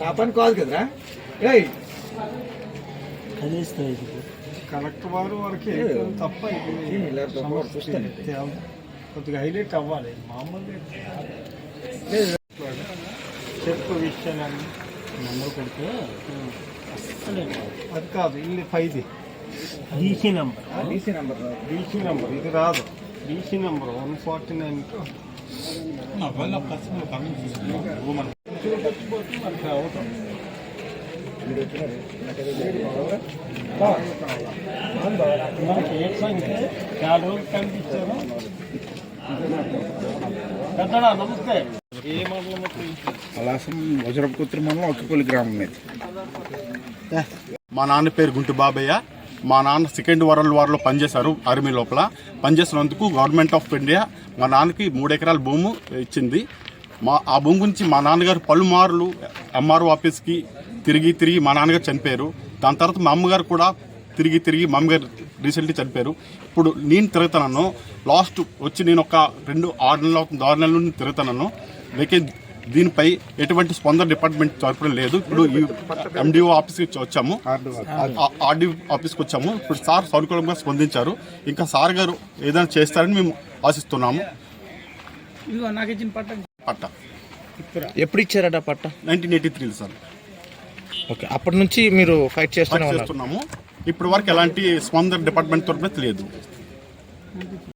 నా పని కాదు కదరా. కలెక్టర్ వారు వరకు తప్ప కొద్దిగా హైలైట్ అవ్వాలి. మామూలుగా చెప్పు విషయాలన్నీ నెంబర్ పెడితే అది కాదు. ఇల్లు పైది డీసీ నెంబర్ డీసీ నెంబర్ ఇది రాదు. డీసీ నెంబర్ 149 చాలా రోజులు కనిపించారు. పెద్దడా నమస్తే. ఏ మండలం? అలాసం వజ్రపుత్రి మండలం ఒక్కపల్లి గ్రామం మీద. మా నాన్న పేరు గుంటు బాబయ్య. మా నాన్న సెకండ్ వరల్డ్ వార్లో పనిచేశారు. ఆర్మీ లోపల పనిచేసినందుకు గవర్నమెంట్ ఆఫ్ ఇండియా మా నాన్నకి 3 ఎకరాల భూము ఇచ్చింది. ఆ భూమి గురించి మా నాన్నగారు పలుమార్లు ఎంఆర్ఓ ఆఫీస్కి తిరిగి మా నాన్నగారు చనిపోయారు. దాని తర్వాత మా అమ్మగారు కూడా తిరిగి మా అమ్మగారు రీసెంట్లీ చనిపోయారు. ఇప్పుడు నేను తిరుగుతున్నాను. లాస్ట్ వచ్చి నేను ఒక 6 నెలల నుండి తిరుగుతున్నాను. లేకే దీనిపై ఎటువంటి స్పందన డిపార్ట్మెంట్ తరపున లేదు. ఇప్పుడు ఈ ఎండిఓ ఆఫీస్కి వచ్చాము, ఆర్డీఓ ఆఫీస్కి వచ్చాము. ఇప్పుడు సార్ సానుకూలంగా స్పందించారు. ఇంకా సార్ గారు ఏదైనా చేస్తారని మేము ఆశిస్తున్నాము. పట్ట ఎప్పుడు ఇచ్చారట పట్ట? 1983 సార్. ఓకే, అప్పటి నుంచి మీరు ఫైట్ చేస్తున్నాము. ఇప్పటి వరకు ఎలాంటి స్పందన డిపార్ట్మెంట్ తరపున లేదు.